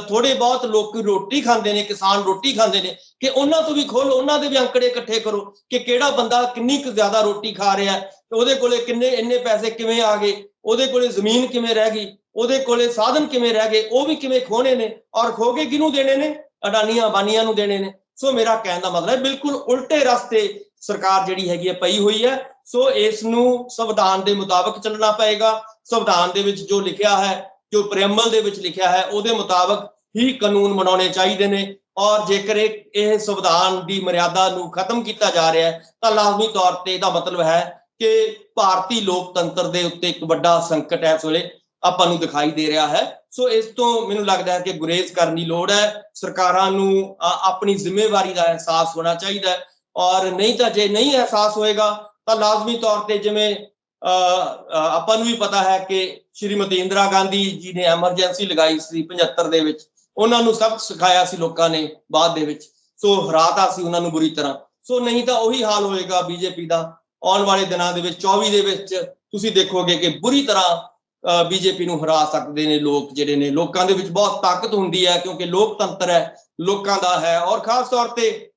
ਥੋੜੇ ਬਹੁਤ ਲੋਕ ਰੋਟੀ ਖਾਂਦੇ ਨੇ, ਕਿਸਾਨ ਰੋਟੀ ਖਾਂਦੇ ਨੇ, ਕਿ ਉਹਨਾਂ ਤੋਂ ਵੀ ਖੋਲੋ, ਉਹਨਾਂ ਦੇ ਵੀ ਅੰਕੜੇ ਇਕੱਠੇ ਕਰੋ ਕਿ ਕਿਹੜਾ ਬੰਦਾ ਕਿੰਨੀ ਕੁ ਜ਼ਿਆਦਾ ਰੋਟੀ ਖਾ ਰਿਹਾ, ਉਹਦੇ ਕੋਲੇ ਇੰਨੇ ਪੈਸੇ ਕਿਵੇਂ ਆ ਗਏ, ਉਹਦੇ ਕੋਲੇ ਜ਼ਮੀਨ ਕਿਵੇਂ ਰਹਿ ਗਈ, ਉਹਦੇ ਕੋਲੇ ਸਾਧਨ ਕਿਵੇਂ ਰਹਿ ਗਏ, ਉਹ ਵੀ ਕਿਵੇਂ ਖੋਣੇ ਨੇ, ਔਰ ਖੋ ਕੇ ਕਿਹਨੂੰ ਦੇਣੇ ਨੇ? ਅਡਾਨੀਆਂ ਬਾਨੀਆਂ ਨੂੰ ਦੇਣੇ ਨੇ। ਸੋ ਮੇਰਾ ਕਹਿਣ ਦਾ ਮਤਲਬ ਹੈ ਬਿਲਕੁਲ ਉਲਟੇ ਰਸਤੇ ਸਰਕਾਰ ਜਿਹੜੀ ਹੈਗੀ ਹੈ ਪਈ ਹੋਈ ਹੈ। ਸੋ ਇਸ ਨੂੰ ਸੰਵਿਧਾਨ ਦੇ ਮੁਤਾਬਕ ਚੱਲਣਾ ਪਏਗਾ। ਸੰਵਿਧਾਨ ਦੇ ਵਿੱਚ ਜੋ ਲਿਖਿਆ ਹੈ, ਜੋ ਪ੍ਰੀਐਂਬਲ ਦੇ ਵਿੱਚ ਲਿਖਿਆ ਹੈ, ਉਹਦੇ ਮੁਤਾਬਕ ਹੀ ਕਾਨੂੰਨ ਬਣਾਉਣੇ ਚਾਹੀਦੇ ਨੇ। ਔਰ ਜੇਕਰ ਇਹ ਸੰਵਿਧਾਨ ਦੀ ਮਰਿਆਦਾ ਨੂੰ ਖਤਮ ਕੀਤਾ ਜਾ ਰਿਹਾ ਹੈ ਤਾਂ ਲਾਜ਼ਮੀ ਤੌਰ ਤੇ ਇਹਦਾ ਮਤਲਬ ਹੈ ਕਿ ਭਾਰਤੀ ਲੋਕਤੰਤਰ ਦੇ ਉੱਤੇ ਇੱਕ ਵੱਡਾ ਸੰਕਟ ਇਸ ਵੇਲੇ ਆਪਾਂ ਨੂੰ ਦਿਖਾਈ ਦੇ ਰਿਹਾ ਹੈ। ਸੋ ਇਸ ਤੋਂ ਮੈਨੂੰ ਲੱਗਦਾ ਹੈ ਕਿ ਗੁਰੇਜ਼ ਕਰਨ ਦੀ ਲੋੜ ਹੈ। ਸਰਕਾਰਾਂ ਨੂੰ ਆਪਣੀ ਜ਼ਿੰਮੇਵਾਰੀ ਦਾ ਅਹਿਸਾਸ ਹੋਣਾ ਚਾਹੀਦਾ ਹੈ, ਔਰ ਨਹੀਂ ਤਾਂ ਜੇ ਨਹੀਂ ਅਹਿਸਾਸ ਹੋਏਗਾ ਤਾਂ ਲਾਜ਼ਮੀ ਤੌਰ ਤੇ ਜਿਵੇਂ ਆਪਾਂ ਨੂੰ ਵੀ ਪਤਾ ਹੈ ਕਿ ਸ਼੍ਰੀਮਤੀ ਇੰਦਰਾ ਗਾਂਧੀ ਜੀ ਨੇ ਐਮਰਜੈਂਸੀ ਲਗਾਈ ਸੀ 75 ਦੇ ਵਿੱਚ, ਉਹਨਾਂ ਨੂੰ ਸਬਕ ਸਿਖਾਇਆ ਸੀ ਲੋਕਾਂ ਨੇ ਬਾਅਦ ਦੇ ਵਿੱਚ, ਸੋ ਹਰਾਤਾ ਸੀ ਉਹਨਾਂ ਨੂੰ ਬੁਰੀ ਤਰ੍ਹਾਂ। ਸੋ ਨਹੀਂ ਤਾਂ ਉਹੀ ਹਾਲ ਹੋਏਗਾ ਬੀਜੇਪੀ ਦਾ ਆਉਣ ਵਾਲੇ ਦਿਨਾਂ ਦੇ ਵਿੱਚ। 24 ਦੇ ਵਿੱਚ ਤੁਸੀਂ ਦੇਖੋਗੇ ਕਿ ਬੁਰੀ ਤਰ੍ਹਾਂ ਬੀਜੇਪੀ ਨੂੰ ਹਰਾ ਸਕਦੇ ਨੇ ਲੋਕ, ਜਿਹੜੇ ਨੇ ਲੋਕਾਂ ਦੇ ਵਿੱਚ ਬਹੁਤ ਤਾਕਤ ਹੁੰਦੀ ਹੈ, ਕਿਉਂਕਿ ਲੋਕਤੰਤਰ ਹੈ, ਲੋਕਾਂ ਦਾ ਹੈ। ਔਰ ਖਾਸ ਤੌਰ ਤੇ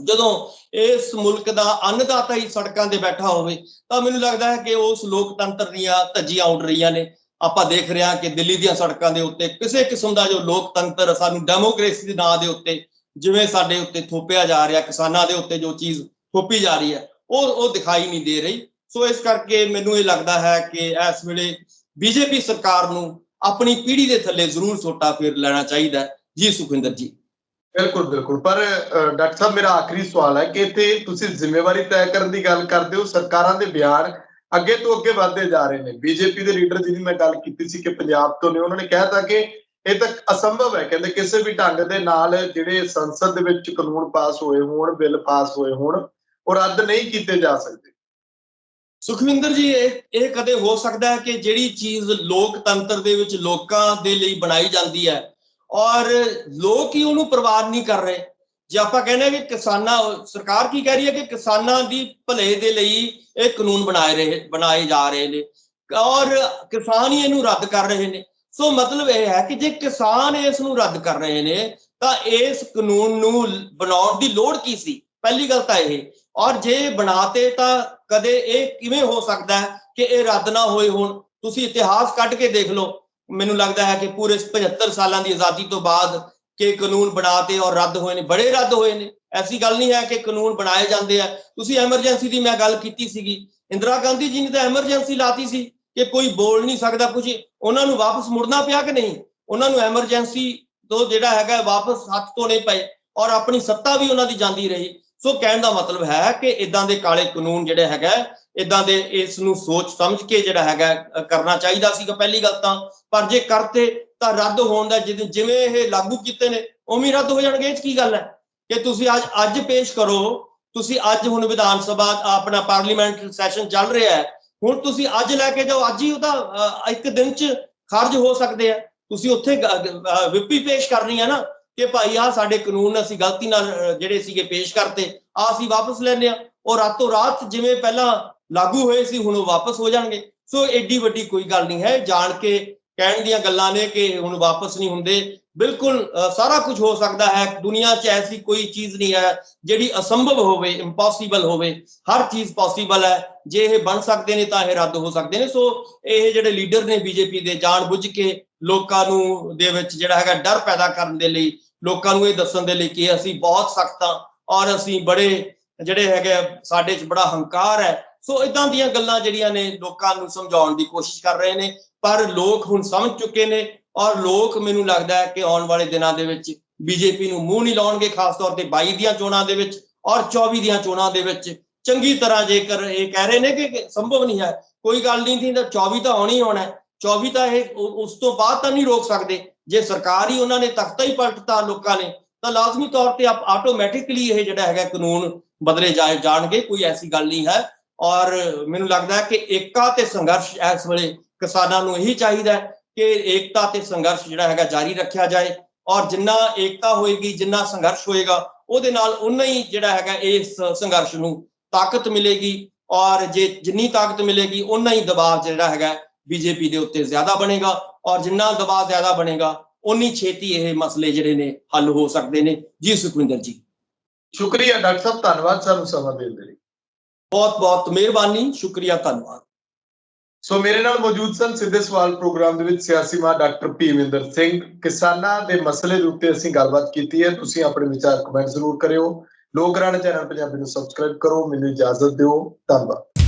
ਜਦੋਂ ਇਸ ਮੁਲਕ ਦਾ ਅੰਨਦਾਤਾ ਹੀ ਸੜਕਾਂ ਤੇ ਬੈਠਾ ਹੋਵੇ ਤਾਂ ਮੈਨੂੰ ਲੱਗਦਾ ਹੈ ਕਿ ਉਸ ਲੋਕਤੰਤਰ ਦੀਆਂ ਧੱਜੀਆਂ ਉੱਡ ਰਹੀਆਂ ਨੇ। ਆਪਾਂ ਦੇਖ ਰਹੇ ਹਾਂ ਕਿ ਦਿੱਲੀ ਦੀਆਂ ਸੜਕਾਂ ਦੇ ਉੱਤੇ ਕਿਸੇ ਕਿਸਮ ਦਾ ਜੋ ਲੋਕਤੰਤਰ, ਸਾਨੂੰ ਡੈਮੋਕ੍ਰੇਸੀ ਦੇ ਨਾਂ ਦੇ ਉੱਤੇ ਜਿਵੇਂ ਸਾਡੇ ਉੱਤੇ ਥੋਪਿਆ ਜਾ ਰਿਹਾ, ਕਿਸਾਨਾਂ ਦੇ ਉੱਤੇ ਜੋ ਚੀਜ਼ ਥੋਪੀ ਜਾ ਰਹੀ ਹੈ ਉਹ ਦਿਖਾਈ ਨਹੀਂ ਦੇ ਰਹੀ। ਸੋ ਇਸ ਕਰਕੇ ਮੈਨੂੰ ਇਹ ਲੱਗਦਾ ਹੈ ਕਿ ਇਸ ਵੇਲੇ ਬੀਜੇਪੀ ਸਰਕਾਰ ਨੂੰ ਆਪਣੀ ਪੀੜ੍ਹੀ ਦੇ ਥੱਲੇ ਜ਼ਰੂਰ ਸੋਟਾ ਫੇਰ ਲੈਣਾ ਚਾਹੀਦਾ ਹੈ। ਜੀ ਸੁਖਵਿੰਦਰ ਜੀ। ਬਿਲਕੁਲ ਬਿਲकुल। ਪਰ ਡਾਕਟਰ ਸਾਹਿਬ, ਮੇਰਾ ਆਖਰੀ ਸਵਾਲ ਹੈ ਕਿ ਇੱਥੇ ਤੁਸੀਂ ਜ਼ਿੰਮੇਵਾਰੀ ਤੈਅ ਕਰਨ ਦੀ ਗੱਲ ਕਰਦੇ ਹੋ, ਸਰਕਾਰਾਂ ਦੇ ਬਿਆਨ ਅੱਗੇ ਤੋਂ ਅੱਗੇ ਵੱਧਦੇ ਜਾ ਰਹੇ ਨੇ। ਬੀਜੇਪੀ ਦੇ ਲੀਡਰ ਜਿਹਦੀ ਮੈਂ ਗੱਲ ਕੀਤੀ ਸੀ ਕਿ ਪੰਜਾਬ ਤੋਂ ਨੇ, ਉਹਨਾਂ ਨੇ ਕਹਿਤਾ ਕਿ ਇਹ ਤਾਂ ਅਸੰਭਵ ਹੈ, ਕਹਿੰਦੇ ਕਿਸੇ ਵੀ ਢੰਗ ਦੇ ਨਾਲ ਜਿਹੜੇ ਸੰਸਦ ਦੇ ਵਿੱਚ ਕਾਨੂੰਨ ਪਾਸ ਹੋਏ ਹੋਣ, ਬਿੱਲ ਪਾਸ ਹੋਏ ਹੋਣ, ਉਹ ਰੱਦ ਨਹੀਂ ਕੀਤੇ ਜਾ ਸਕਦੇ। ਸੁਖਵਿੰਦਰ ਜੀ, ਇਹ ਕਦੇ ਹੋ ਸਕਦਾ ਹੈ ਕਿ ਜਿਹੜੀ ਚੀਜ਼ ਲੋਕਤੰਤਰ ਦੇ ਵਿੱਚ ਲੋਕਾਂ ਦੇ ਲਈ ਬਣਾਈ ਜਾਂਦੀ ਹੈ ਔਰ ਲੋਕ ਹੀ ਉਹਨੂੰ ਪ੍ਰਵਾਨ ਨਹੀਂ ਕਰ ਰਹੇ। ਜੇ ਆਪਾਂ ਕਹਿੰਦੇ ਕਿ ਕਿਸਾਨਾਂ, ਸਰਕਾਰ ਕੀ ਕਹਿ ਰਹੀ ਹੈ ਕਿ ਕਿਸਾਨਾਂ ਦੀ ਭਲੇ ਦੇ ਲਈ ਇਹ ਕਾਨੂੰਨ ਬਣਾਏ ਜਾ ਰਹੇ ਨੇ ਔਰ ਕਿਸਾਨ ਹੀ ਇਹਨੂੰ ਰੱਦ ਕਰ ਰਹੇ ਨੇ। ਸੋ ਮਤਲਬ ਇਹ ਹੈ ਕਿ ਜੇ ਕਿਸਾਨ ਇਸ ਨੂੰ ਰੱਦ ਕਰ ਰਹੇ ਨੇ ਤਾਂ ਇਸ ਕਾਨੂੰਨ ਨੂੰ ਬਣਾਉਣ ਦੀ ਲੋੜ ਕੀ ਸੀ? ਪਹਿਲੀ ਗੱਲ ਤਾਂ ਇਹ। ਔਰ ਜੇ ਬਣਾਤੇ ਤਾਂ ਕਦੇ ਇਹ ਕਿਵੇਂ ਹੋ ਸਕਦਾ ਹੈ ਕਿ ਇਹ ਰੱਦ ਨਾ ਹੋਏ ਹੋਣ? ਤੁਸੀਂ ਇਤਿਹਾਸ ਕੱਢ ਕੇ ਦੇਖ ਲਓ। ਮੈਨੂੰ ਲੱਗਦਾ ਹੈ ਕਿ ਪੂਰੇ 75 ਸਾਲਾਂ ਦੀ ਆਜ਼ਾਦੀ ਤੋਂ ਬਾਅਦ ਕਿ ਕਾਨੂੰਨ ਬਣਾਤੇ ਔਰ ਰੱਦ ਹੋਏ ਨੇ, ਬੜੇ ਰੱਦ ਹੋਏ ਨੇ। ਐਸੀ ਗੱਲ ਨਹੀਂ ਹੈ ਕਿ ਕਾਨੂੰਨ ਬਣਾਏ ਜਾਂਦੇ ਆ। ਤੁਸੀਂ ਐਮਰਜੈਂਸੀ ਦੀ ਮੈਂ ਗੱਲ ਕੀਤੀ ਸੀਗੀ, ਇੰਦਰਾ ਗਾਂਧੀ ਜੀ ਨੇ ਤਾਂ ਐਮਰਜੈਂਸੀ ਲਾਤੀ ਸੀ ਕਿ ਕੋਈ ਬੋਲ ਨਹੀਂ ਸਕਦਾ ਕੁਝ। ਉਹਨਾਂ ਨੂੰ ਵਾਪਸ ਮੁੜਨਾ ਪਿਆ ਕਿ ਨਹੀਂ? ਉਹਨਾਂ ਨੂੰ ਐਮਰਜੈਂਸੀ ਤੋਂ ਜਿਹੜਾ ਹੈਗਾ ਵਾਪਸ ਹੱਥ ਧੋਣੇ ਪਏ ਔਰ ਆਪਣੀ ਸੱਤਾ ਵੀ ਉਹਨਾਂ ਦੀ ਜਾਂਦੀ ਰਹੀ। ਸੋ ਕਹਿਣ ਦਾ ਮਤਲਬ ਹੈ ਕਿ ਇਦਾਂ ਦੇ ਕਾਲੇ ਕਾਨੂੰਨ ਜਿਹੜੇ ਹੈਗਾ, ਇਦਾਂ ਦੇ ਇਸ ਨੂੰ ਸੋਚ ਸਮਝ ਕੇ ਜਿਹੜਾ ਹੈਗਾ ਕਰਨਾ ਚਾਹੀਦਾ ਸੀਗਾ, ਪਹਿਲੀ ਗੱਲ ਤਾਂ। ਪਰ ਜੇ ਕਰਤੇ ਤਾਂ ਰੱਦ ਹੋਣ ਦਾ ਜਿਵੇਂ ਇਹ ਲਾਗੂ ਕੀਤੇ ਨੇ ਉਵੇਂ ਰੱਦ ਹੋ ਜਾਣਗੇ। ਇਹ 'ਚ ਕੀ ਗੱਲ ਹੈ ਕਿ ਤੁਸੀਂ ਅੱਜ ਪੇਸ਼ ਕਰੋ। ਤੁਸੀਂ ਅੱਜ ਹੁਣ ਵਿਧਾਨ ਸਭਾ ਆਪਣਾ ਪਾਰਲੀਮੈਂਟ ਸੈਸ਼ਨ ਚੱਲ ਰਿਹਾ ਹੈ, ਹੁਣ ਤੁਸੀਂ ਅੱਜ ਲੈ ਕੇ ਜਾਓ, ਅੱਜ ਹੀ ਉਹਦਾ ਇੱਕ ਦਿਨ 'ਚ ਖਾਰਜ ਹੋ ਸਕਦੇ ਆ। ਤੁਸੀਂ ਉੱਥੇ ਵਿਪੀ ਪੇਸ਼ ਕਰਨੀ ਹੈ ਨਾ ਕਿ ਭਾਈ ਆਹ ਸਾਡੇ ਕਾਨੂੰਨ ਅਸੀਂ ਗਲਤੀ ਨਾਲ ਜਿਹੜੇ ਸੀਗੇ ਪੇਸ਼ ਕਰਤੇ, ਅਸੀਂ ਵਾਪਸ ਲੈਂਦੇ ਹਾਂ। ਉਹ ਰਾਤੋਂ ਰਾਤ ਜਿਵੇਂ ਪਹਿਲਾਂ ਲਾਗੂ ਹੋਏ ਸੀ ਹੁਣ ਉਹ ਵਾਪਸ ਹੋ ਜਾਣਗੇ। ਸੋ ਏਡੀ ਵੱਡੀ ਕੋਈ ਗੱਲ ਨਹੀਂ ਹੈ। ਜਾਣ ਕੇ ਕਹਿਣ ਦੀਆਂ ਗੱਲਾਂ ਨੇ ਕਿ ਹੁਣ ਵਾਪਸ ਨਹੀਂ ਹੁੰਦੇ। ਬਿਲਕੁਲ ਸਾਰਾ ਕੁਝ ਹੋ ਸਕਦਾ ਹੈ। ਦੁਨੀਆ 'ਚ ਐਸੀ ਕੋਈ ਚੀਜ਼ ਨਹੀਂ ਹੈ ਜਿਹੜੀ ਅਸੰਭਵ ਹੋਵੇ, ਇੰਪੋਸੀਬਲ ਹੋਵੇ। ਹਰ ਚੀਜ਼ ਪੋਸੀਬਲ ਹੈ। ਜੇ ਇਹ ਬਣ ਸਕਦੇ ਨੇ ਤਾਂ ਇਹ ਰੱਦ ਹੋ ਸਕਦੇ ਨੇ। ਸੋ ਇਹ ਜਿਹੜੇ ਲੀਡਰ ਨੇ ਬੀਜੇਪੀ ਦੇ, ਜਾਣ ਬੁੱਝ ਕੇ ਲੋਕਾਂ ਨੂੰ ਦੇ ਵਿੱਚ ਜਿਹੜਾ ਹੈਗਾ ਡਰ ਪੈਦਾ ਕਰਨ ਦੇ ਲਈ, ਲੋਕਾਂ ਨੂੰ ਇਹ ਦੱਸਣ ਦੇ ਲਈ ਕਿ ਅਸੀਂ ਬਹੁਤ ਸਖਤ ਹਾਂ ਔਰ ਅਸੀਂ ਬੜੇ ਜਿਹੜੇ ਹੈਗੇ ਸਾਡੇ 'ਚ ਬੜਾ ਹੰਕਾਰ ਹੈ। ਸੋ ਇਦਾਂ ਦੀਆਂ ਗੱਲਾਂ ਜਿਹੜੀਆਂ ਨੇ ਲੋਕਾਂ ਨੂੰ ਸਮਝਾਉਣ ਦੀ ਕੋਸ਼ਿਸ਼ ਕਰ ਰਹੇ ਨੇ। ਪਰ ਲੋਕ ਹੁਣ ਸਮਝ ਚੁੱਕੇ ਨੇ ਔਰ ਲੋਕ ਮੈਨੂੰ ਲੱਗਦਾ ਹੈ ਕਿ ਆਉਣ ਵਾਲੇ ਦਿਨਾਂ ਦੇ ਵਿੱਚ ਬੀਜੇਪੀ ਨੂੰ ਮੂੰਹ ਨਹੀਂ ਲਾਉਣਗੇ, ਖਾਸ ਤੌਰ ਤੇ 22 ਦੀਆਂ ਚੋਣਾਂ ਦੇ ਵਿੱਚ ਔਰ 24 ਦੀਆਂ ਚੋਣਾਂ ਦੇ ਵਿੱਚ ਚੰਗੀ ਤਰ੍ਹਾਂ। ਜੇਕਰ ਇਹ ਕਹਿ ਰਹੇ ਨੇ ਕਿ ਸੰਭਵ ਨਹੀਂ ਹੈ, ਕੋਈ ਗੱਲ ਨਹੀਂ ਸੀ ਤਾਂ 24 ਤਾਂ ਆਉਣੀ ਆਉਣਾ। 24 ਤਾਂ ਇਹ ਉਸ ਤੋਂ ਬਾਅਦ ਤਾਂ ਨਹੀਂ ਰੋਕ ਸਕਦੇ। ਜੇ ਸਰਕਾਰ ਹੀ ਉਹਨਾਂ ਨੇ ਤਖਤਾ ਹੀ ਪਲਟਤਾ ਲੋਕਾਂ ਨੇ ਤਾਂ ਲਾਜ਼ਮੀ ਤੌਰ ਤੇ ਆਟੋਮੈਟਿਕਲੀ ਇਹ ਜਿਹੜਾ ਹੈਗਾ ਕਾਨੂੰਨ ਬਦਲੇ ਜਾਣਗੇ। ਕੋਈ ਐਸੀ ਗੱਲ ਨਹੀਂ ਹੈ। ਔਰ ਮੈਨੂੰ ਲੱਗਦਾ ਹੈ ਕਿ ਏਕਤਾ ਤੇ ਸੰਘਰਸ਼ ਇਸ ਵੇਲੇ ਕਿਸਾਨਾਂ ਨੂੰ ਇਹੀ ਚਾਹੀਦਾ ਹੈ ਕਿ ਏਕਤਾ ਤੇ ਸੰਘਰਸ਼ ਜਿਹੜਾ ਹੈਗਾ ਜਾਰੀ ਰੱਖਿਆ ਜਾਏ। ਔਰ ਜਿੰਨਾ ਏਕਤਾ ਹੋਏਗੀ, ਜਿੰਨਾ ਸੰਘਰਸ਼ ਹੋਏਗਾ, ਉਹਦੇ ਨਾਲ ਉਨਾ ਹੀ ਜਿਹੜਾ ਹੈਗਾ ਇਸ ਸੰਘਰਸ਼ ਨੂੰ ਤਾਕਤ ਮਿਲੇਗੀ। ਔਰ ਜੇ ਜਿੰਨੀ ਤਾਕਤ ਮਿਲੇਗੀ ਉਨਾ ਹੀ ਦਬਾਅ ਜਿਹੜਾ ਹੈਗਾ ਬੀਜੇਪੀ ਦੇ ਉੱਤੇ ਜ਼ਿਆਦਾ ਬਣੇਗਾ। ਔਰ ਜਿੰਨਾ ਦਬਾਅ ਜ਼ਿਆਦਾ ਬਣੇਗਾ ਉਨੀ ਛੇਤੀ ਇਹ ਮਸਲੇ ਜਿਹੜੇ ਨੇ ਹੱਲ ਹੋ ਸਕਦੇ ਨੇ। ਜੀ ਸੁਖਵਿੰਦਰ ਜੀ। ਸ਼ੁਕਰੀਆ ਡਾਕਟਰ ਸਾਹਿਬ, ਧੰਨਵਾਦ ਸਾਨੂੰ ਸਮਾਂ ਦੇਣ ਦੇ ਲਈ। ਬਹੁਤ ਬਹੁਤ ਮਿਹਰਬਾਨੀ, ਸ਼ੁਕਰੀਆ, ਧੰਨਵਾਦ। ਸੋ ਮੇਰੇ ਨਾਲ ਮੌਜੂਦ ਸਨ ਸਿੱਧੇ ਸਵਾਲ ਪ੍ਰੋਗਰਾਮ ਦੇ ਵਿੱਚ ਸਿਆਸੀ ਮਾਹਰ ਡਾਕਟਰ ਭੀਮਿੰਦਰ ਸਿੰਘ। ਕਿਸਾਨਾਂ ਦੇ ਮਸਲੇ ਦੇ ਉੱਤੇ ਅਸੀਂ ਗੱਲਬਾਤ ਕੀਤੀ ਹੈ। ਤੁਸੀਂ ਆਪਣੇ ਵਿਚਾਰ ਕਮੈਂਟ ਜ਼ਰੂਰ ਕਰਿਓ। ਲੋਕ ਰਾਣੇ ਚੈਨਲ ਪੰਜਾਬੀ ਨੂੰ ਸਬਸਕ੍ਰਾਈਬ ਕਰੋ। ਮੈਨੂੰ ਇਜਾਜ਼ਤ ਦਿਓ। ਧੰਨਵਾਦ।